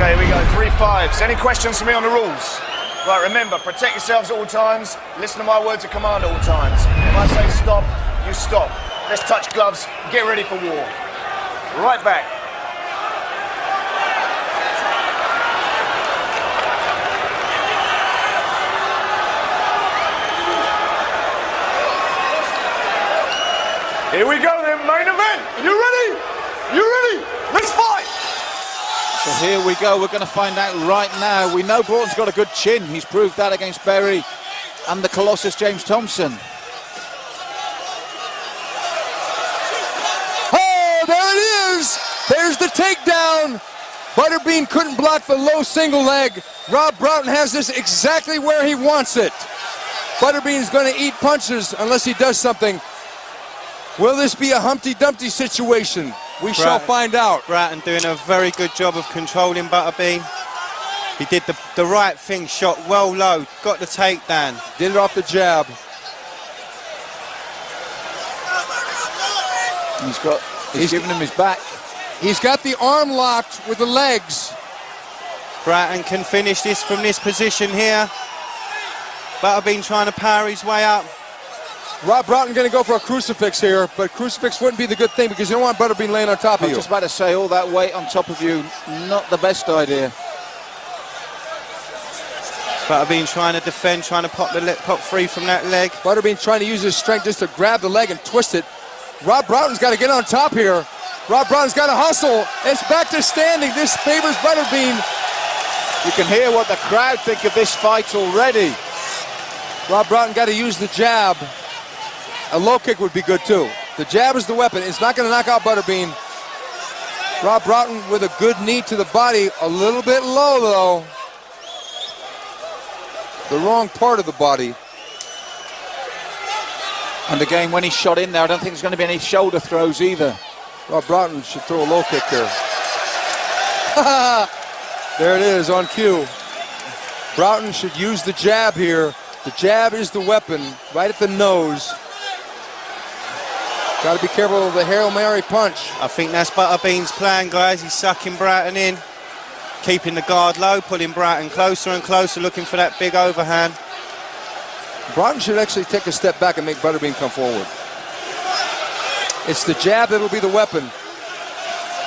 Okay, here we go, 3 5s. Any questions for me on the rules? Right, remember, protect yourselves at all times. Listen to my words of command at all times. If I say stop, you stop. Let's touch gloves, get ready for war. Right back. Here we go then, main event. You ready? You ready? Let's fight! So here we go, we're going to find out right now. We know Broughton's got a good chin. He's proved that against Berry and the Colossus James Thompson. Oh, there it is! There's the takedown. Butterbean couldn't block the low single leg. Rob Broughton has this exactly where he wants it. Butterbean's going to eat punches unless he does something. Will this be a Humpty Dumpty situation? We shall find out. Broughton doing a very good job of controlling Butterbean. He did the right thing, shot well low, got the takedown. Did it off the jab. He's giving him his back. He's got the arm locked with the legs. Broughton can finish this from this position here. Butterbean trying to power his way up. Rob Broughton going to go for a crucifix here, but crucifix wouldn't be the good thing because you don't want Butterbean laying on top of you. I was just about to say, all that weight on top of you, not the best idea. Butterbean trying to defend, trying to pop free from that leg. Butterbean trying to use his strength just to grab the leg and twist it. Rob Broughton's got to get on top here. Rob Broughton's got to hustle. It's back to standing. This favors Butterbean. You can hear what the crowd think of this fight already. Rob Broughton got to use the jab. A low kick would be good too. The jab is the weapon. It's not going to knock out Butterbean. Rob Broughton with a good knee to the body. A little bit low though. The wrong part of the body. And again, when he shot in there, I don't think there's going to be any shoulder throws either. Rob Broughton should throw a low kick there. There it is on cue. Broughton should use the jab here. The jab is the weapon, right at the nose. Got to be careful of the Hail Mary punch. I think that's Butterbean's plan, guys. He's sucking Broughton in, keeping the guard low, pulling Broughton closer and closer, looking for that big overhand. Broughton should actually take a step back and make Butterbean come forward. It's the jab that'll be the weapon.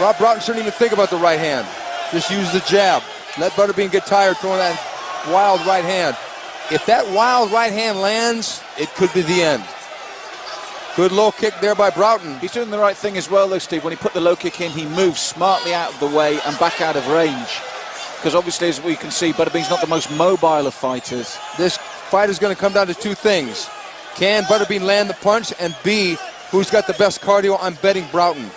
Rob Broughton shouldn't even think about the right hand. Just use the jab. Let Butterbean get tired throwing that wild right hand. If that wild right hand lands, it could be the end. Good low kick there by Broughton. He's doing the right thing as well, though, Steve. When he put the low kick in, he moves smartly out of the way and back out of range. Because obviously, as we can see, Butterbean's not the most mobile of fighters. This fight is going to come down to two things. Can Butterbean land the punch? And B, who's got the best cardio? I'm betting Broughton.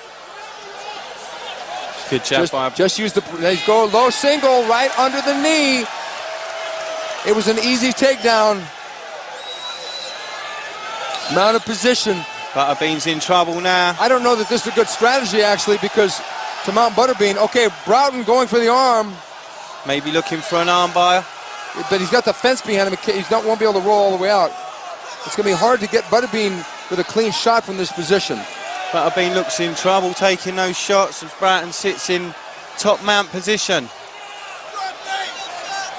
Good jab. Just use the, let's go low single right under the knee. It was an easy takedown. Mounted position. Butterbean's in trouble now. I don't know that this is a good strategy, actually, because to mount Butterbean, okay, Broughton going for the arm. Maybe looking for an armbar. But he's got the fence behind him. He won't be able to roll all the way out. It's going to be hard to get Butterbean with a clean shot from this position. Butterbean looks in trouble taking those shots as Broughton sits in top mount position.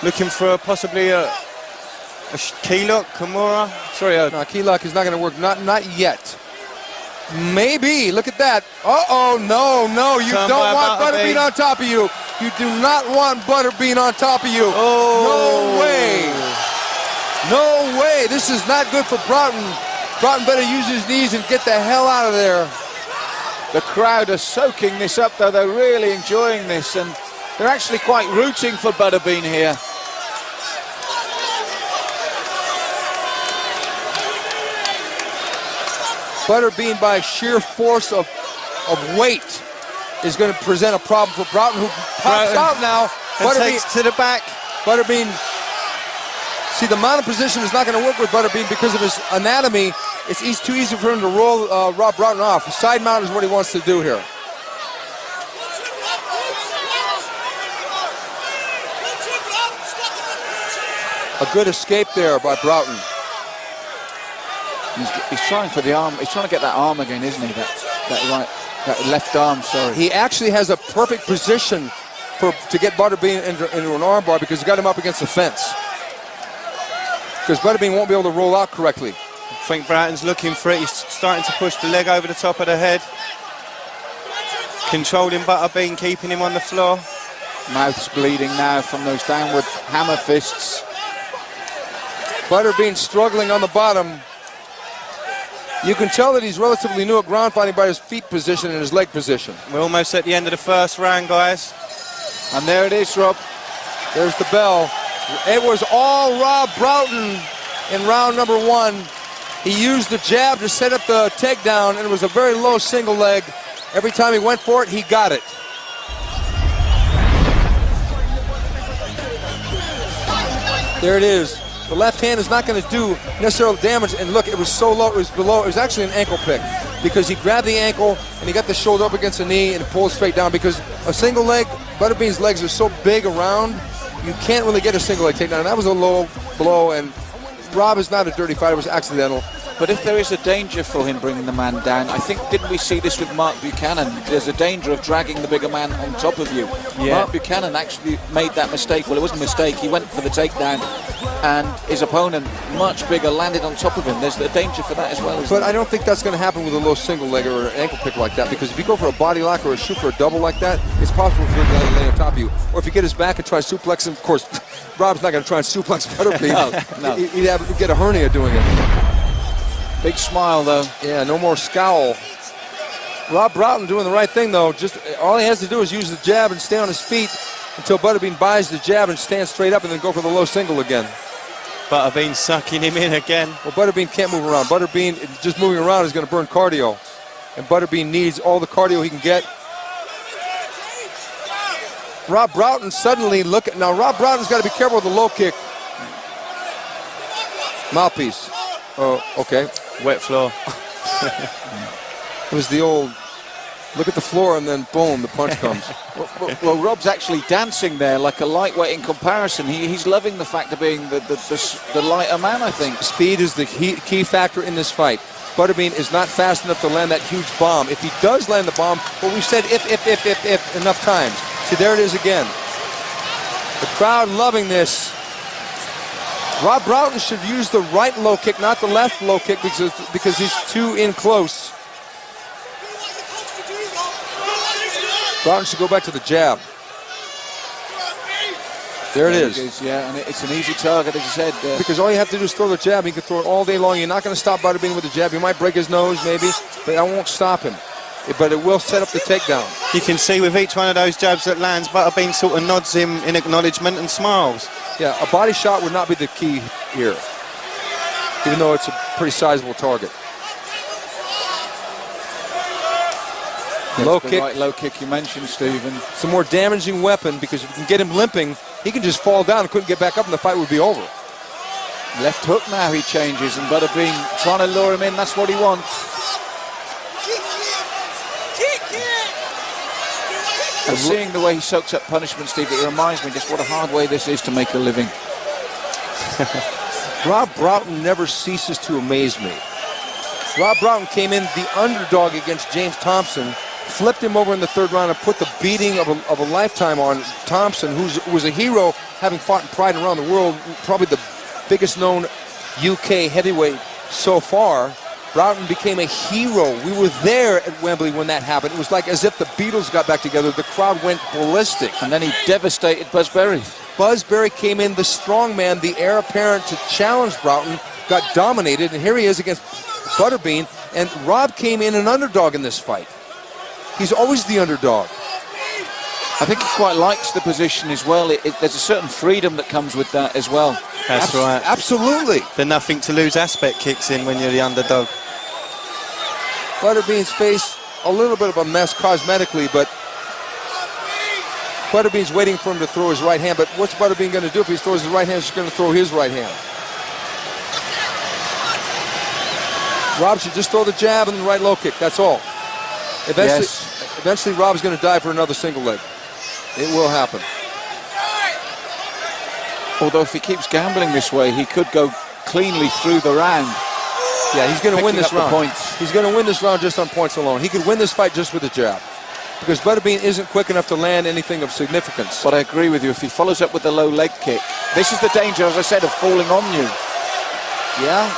Looking for possibly a key lock, Kimura. Sorry, no, key lock is not going to work. Not yet. Maybe. Look at that. Uh-oh, no. You don't want Butterbean on top of you. You do not want Butterbean on top of you. Oh. No way. No way. This is not good for Broughton. Broughton better use his knees and get the hell out of there. The crowd are soaking this up, though. They're really enjoying this, and they're actually quite rooting for Butterbean here. Butterbean, by sheer force of weight, is going to present a problem for Broughton, who pops out now. Butterbean takes to the back. Butterbean, see, the mounted position is not going to work with Butterbean because of his anatomy. It's too easy for him to roll Rob Broughton off. Side mount is what he wants to do here. A good escape there by Broughton. He's trying for the arm. He's trying to get that arm again, isn't he? That left arm, sorry. He actually has a perfect position to get Butterbean into an armbar because he got him up against the fence. Because Butterbean won't be able to roll out correctly. I think Broughton's looking for it. He's starting to push the leg over the top of the head. Controlling Butterbean, keeping him on the floor. Mouth's bleeding now from those downward hammer fists. Butterbean struggling on the bottom. You can tell that he's relatively new at ground fighting by his feet position and his leg position. We're almost at the end of the first round, guys. And there it is, Rob. There's the bell. It was all Rob Broughton in round number 1. He used the jab to set up the takedown, and it was a very low single leg. Every time he went for it, he got it. There it is. The left hand is not going to do necessarily damage. And look, it was so low, it was below. It was actually an ankle pick because he grabbed the ankle and he got the shoulder up against the knee and pulled straight down because a single leg, Butterbean's legs are so big around, you can't really get a single leg takedown. And that was a low blow, and Rob is not a dirty fighter, it was accidental. But if there is a danger for him bringing the man down, I think, didn't we see this with Mark Buchanan? There's a danger of dragging the bigger man on top of you. Yeah. Mark Buchanan actually made that mistake. Well, it wasn't a mistake. He went for the takedown, and his opponent, much bigger, landed on top of him. There's a danger for that as well. But I don't think that's going to happen with a low single leg or an ankle pick like that, because if you go for a body lock or a shoot for a double like that, it's possible for him to lay on top of you. Or if you get his back and try to suplex him, of course, Rob's not going to try and suplex Butterbean. No. He'd get a hernia doing it. Big smile, though. Yeah, no more scowl. Rob Broughton doing the right thing, though. Just all he has to do is use the jab and stay on his feet until Butterbean buys the jab and stands straight up and then go for the low single again. Butterbean sucking him in again. Well, Butterbean can't move around. Butterbean, just moving around is going to burn cardio. And Butterbean needs all the cardio he can get. Rob Broughton suddenly now Rob Broughton's got to be careful with the low kick. Mouthpiece. Oh, okay. Wet floor. It was the old look at the floor and then boom, the punch comes. Well, Rob's actually dancing there like a lightweight in comparison. He's loving the fact of being the lighter man, I think. Speed is the key factor in this fight. Butterbean is not fast enough to land that huge bomb. If he does land the bomb, well, we've said if enough times. See, there it is again. The crowd loving this. Rob Broughton should use the right low kick, not the left low kick, because he's too in close. Broughton should go back to the jab. There it is. Yeah, and it's an easy target, as you said. Because all you have to do is throw the jab. He can throw it all day long. You're not going to stop Butterbean with the jab. You might break his nose, maybe, but that won't stop him. But it will set up the takedown. You can see with each one of those jabs that lands, Butterbean sort of nods him in acknowledgement and smiles. Yeah, a body shot would not be the key here, even though it's a pretty sizable target. Low kick. Right low kick you mentioned, Stephen. It's a more damaging weapon because if you can get him limping, he can just fall down and couldn't get back up and the fight would be over. Left hook now he changes, and Butterbean trying to lure him in. That's what he wants. And seeing the way he soaks up punishment, Steve, it reminds me just what a hard way this is to make a living. Rob Broughton never ceases to amaze me. Rob Broughton came in the underdog against James Thompson, flipped him over in the third round and put the beating of a lifetime on Thompson, who was a hero, having fought in Pride around the world, probably the biggest known UK heavyweight so far. Broughton became a hero. We were there at Wembley when that happened. It was like as if the Beatles got back together. The crowd went ballistic. And then he devastated Buzz Berry. Buzz Berry came in, the strong man, the heir apparent to challenge Broughton, got dominated, and here he is against Butterbean, and Rob came in an underdog in this fight. He's always the underdog. I think he quite likes the position as well. There's a certain freedom that comes with that as well. That's right. Absolutely. The nothing to lose aspect kicks in when you're the underdog. Butterbean's face, a little bit of a mess cosmetically, but Butterbean's waiting for him to throw his right hand, but what's Butterbean going to do if he throws his right hand? He's going to throw his right hand. Rob should just throw the jab and the right low kick, that's all. Eventually Rob's going to die for another single leg. It will happen. Although if he keeps gambling this way, he could go cleanly through the round. Yeah, he's going to win this round. Points. He's going to win this round just on points alone. He could win this fight just with a jab. because Butterbean isn't quick enough to land anything of significance. But I agree with you. If he follows up with the low leg kick, this is the danger, as I said, of falling on you. Yeah,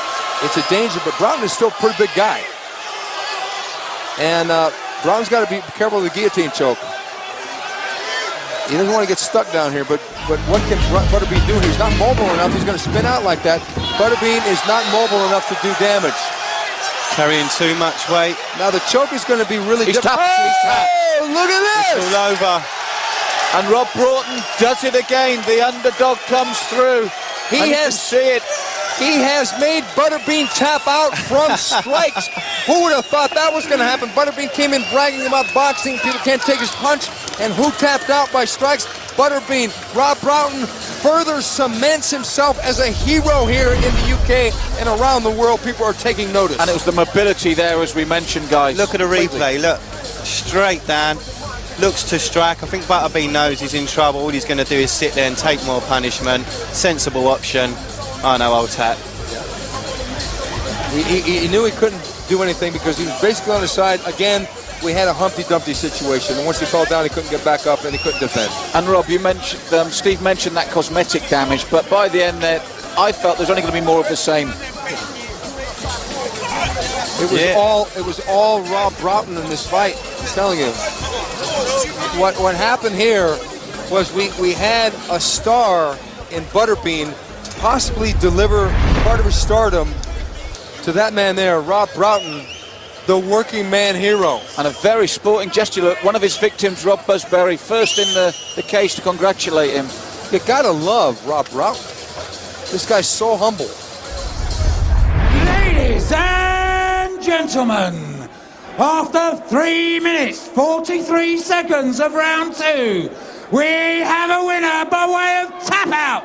it's a danger, but Broughton is still a pretty big guy. And Broughton's got to be careful of the guillotine choke. He doesn't want to get stuck down here, but what can Butterbean do here? He's not mobile enough. He's going to spin out like that. Butterbean is not mobile enough to do damage. Carrying too much weight. Now the choke is going to be really difficult. Oh, look at this! It's all over. And Rob Broughton does it again. The underdog comes through. He has see it. He has made Butterbean tap out from strikes. Who would have thought that was going to happen? Butterbean came in bragging about boxing. People can't take his punch. And who tapped out by strikes? Butterbean. Rob Broughton further cements himself as a hero here in the UK and around the world. People are taking notice. And it was the mobility there, as we mentioned, guys. Look at the replay. Look, straight down. Looks to strike. I think Butterbean knows he's in trouble. All he's going to do is sit there and take more punishment. Sensible option. Oh no, I'll tap. He knew he couldn't do anything because he was basically on his side. Again, we had a Humpty Dumpty situation, and once he fell down, he couldn't get back up and he couldn't defend. And Rob, you mentioned, Steve mentioned that cosmetic damage, but by the end there, I felt there's only going to be more of the same. It was all Rob Broughton in this fight. I'm telling you. What happened here was we had a star in Butterbean possibly deliver part of his stardom to that man there, Rob Broughton, the working man hero. And a very sporting gesture. Look, one of his victims, Rob Busberry, first in the cage to congratulate him. You gotta love Rob Broughton. This guy's so humble. Ladies and gentlemen, after 3 minutes, 43 seconds of round 2, we have a winner by way of tap out